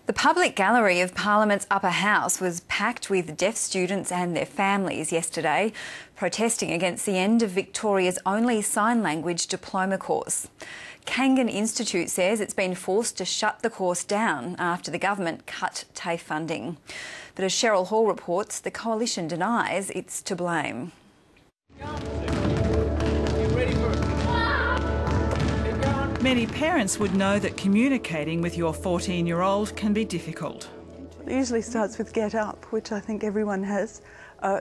The public gallery of Parliament's upper house was packed with deaf students and their families yesterday, protesting against the end of Victoria's only sign language diploma course. Kangan Institute says it's been forced to shut the course down after the government cut TAFE funding. But as Cheryl Hall reports, the coalition denies it's to blame. Many parents would know that communicating with your 14-year-old can be difficult. It usually starts with get up, which I think everyone has,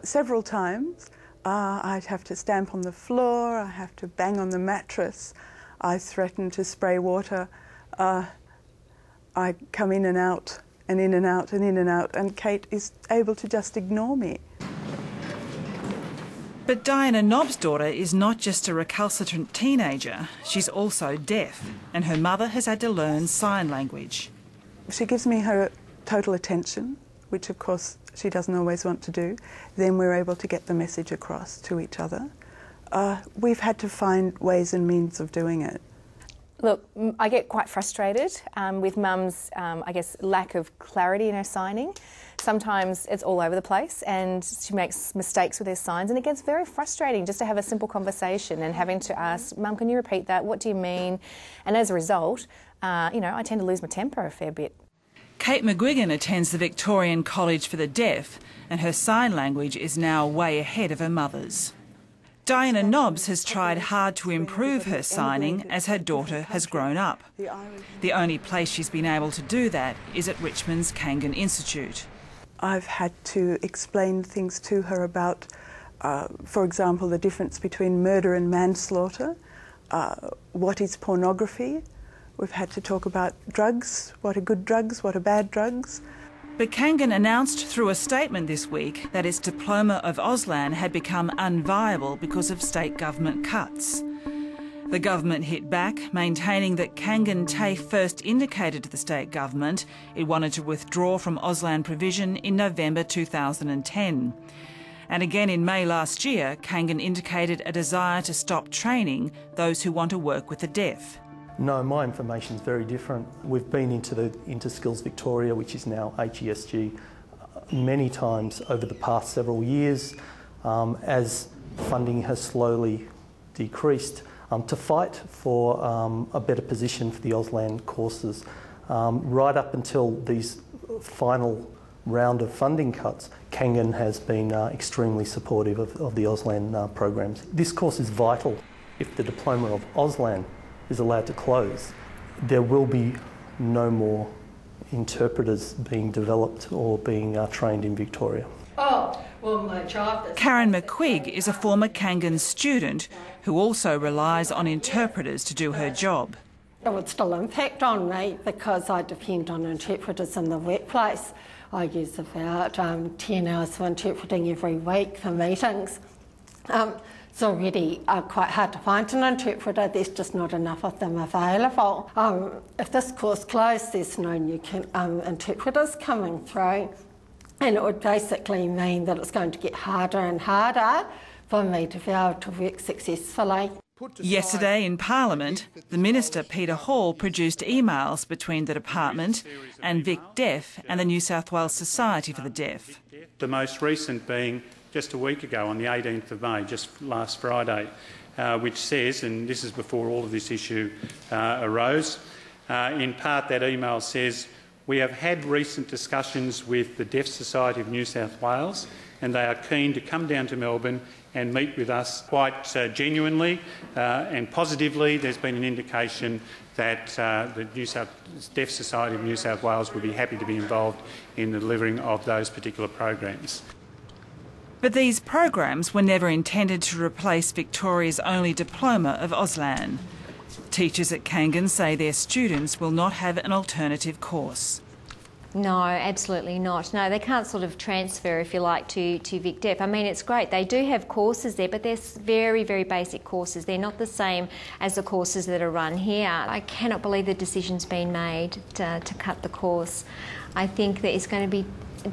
several times. I'd have to stamp on the floor, I have to bang on the mattress, I threaten to spray water. I come in and out and in and out and in and out, and Kate is able to just ignore me. But Diana Nobb's daughter is not just a recalcitrant teenager, she's also deaf, and her mother has had to learn sign language. She gives me her total attention, which of course she doesn't always want to do. Then we're able to get the message across to each other. We've had to find ways and means of doing it. Look, I get quite frustrated with Mum's, I guess, lack of clarity in her signing. Sometimes it's all over the place and she makes mistakes with her signs, and it gets very frustrating just to have a simple conversation and having to ask, Mum, can you repeat that? What do you mean? And as a result, I tend to lose my temper a fair bit. Kate McGuigan attends the Victorian College for the Deaf, and her sign language is now way ahead of her mother's. Diana Nobbs has tried hard to improve her signing as her daughter has grown up. The only place she's been able to do that is at Richmond's Kangan Institute. I've had to explain things to her about, for example, the difference between murder and manslaughter, what is pornography. We've had to talk about drugs, what are good drugs, what are bad drugs. But Kangan announced through a statement this week that its diploma of Auslan had become unviable because of state government cuts. The government hit back, maintaining that Kangan TAFE first indicated to the state government it wanted to withdraw from Auslan provision in November 2010. And again in May last year, Kangan indicated a desire to stop training those who want to work with the deaf. No, my information is very different. We've been into Skills Victoria, which is now HESG, many times over the past several years as funding has slowly decreased, to fight for a better position for the Auslan courses. Right up until these final round of funding cuts, Kangan has been extremely supportive of the Auslan programs. This course is vital. If the diploma of Auslan is allowed to close, there will be no more interpreters being developed or being trained in Victoria. Karen McQuigg is a former Kangan student who also relies on interpreters to do her job. It would still impact on me because I depend on interpreters in the workplace. I use about 10 hours for interpreting every week for meetings. It's already quite hard to find an interpreter. There's just not enough of them available. If this course closed, there's no new interpreters coming through, and it would basically mean that it's going to get harder and harder for me to be able to work successfully. Yesterday in Parliament, the Minister Peter Hall produced emails between the department and Vic Deaf and the New South Wales Society for the Deaf. The most recent being just a week ago on the 18th of May, just last Friday, which says, and this is before all of this issue arose, in part that email says, we have had recent discussions with the Deaf Society of New South Wales and they are keen to come down to Melbourne and meet with us quite genuinely and positively. There's been an indication that the Deaf Society of New South Wales would be happy to be involved in the delivering of those particular programs. But these programs were never intended to replace Victoria's only diploma of Auslan. Teachers at Kangan say their students will not have an alternative course. No, absolutely not. No, they can't sort of transfer, if you like, to Vic Deaf. I mean, it's great. They do have courses there, but they're very, very basic courses. They're not the same as the courses that are run here. I cannot believe the decision's been made to cut the course. I think that it's going to be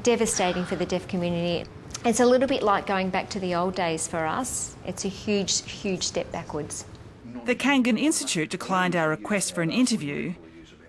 devastating for the deaf community. It's a little bit like going back to the old days for us. It's a huge, huge step backwards. The Kangan Institute declined our request for an interview,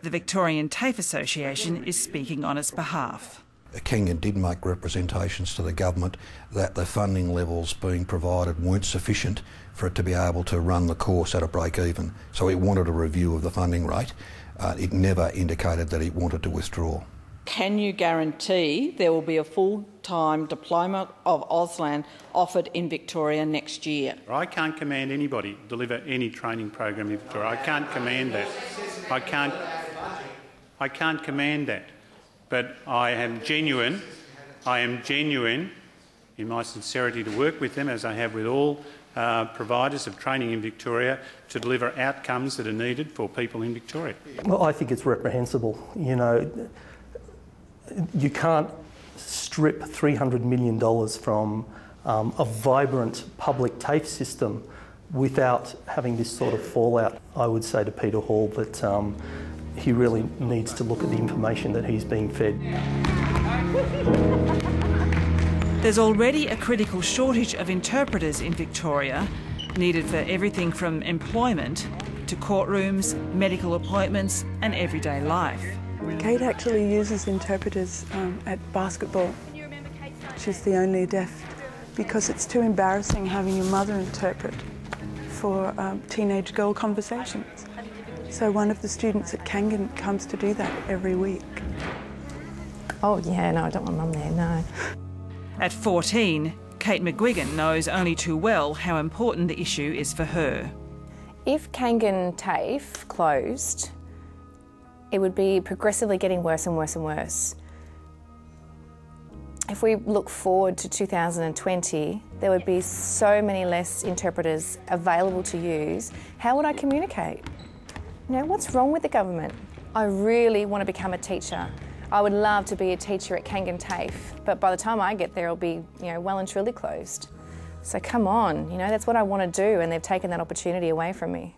The Victorian TAFE Association is speaking on its behalf. Kangan did make representations to the government that the funding levels being provided weren't sufficient for it to be able to run the course at a break even. So it wanted a review of the funding rate. It never indicated that it wanted to withdraw. Can you guarantee there will be a full-time diploma of Auslan offered in Victoria next year? I can't command anybody to deliver any training program in Victoria. I can't command that. I can't command that. But I am genuine in my sincerity to work with them, as I have with all providers of training in Victoria, to deliver outcomes that are needed for people in Victoria. Well, I think it's reprehensible. You know, you can't strip $300 million from a vibrant public TAFE system without having this sort of fallout. I would say to Peter Hall that he really needs to look at the information that he's being fed. There's already a critical shortage of interpreters in Victoria, needed for everything from employment to courtrooms, medical appointments and everyday life. Kate actually uses interpreters at basketball. She's the only deaf because it's too embarrassing having your mother interpret for teenage girl conversations. So one of the students at Kangan comes to do that every week. Oh yeah, no, I don't want mum there, no. At 14, Kate McGuigan knows only too well how important the issue is for her. If Kangan TAFE closed, it would be progressively getting worse and worse and worse. If we look forward to 2020, there would be so many less interpreters available to use. How would I communicate? You know, what's wrong with the government? I really want to become a teacher. I would love to be a teacher at Kangan TAFE, but by the time I get there, it'll be, well and truly closed. So come on, that's what I want to do, and they've taken that opportunity away from me.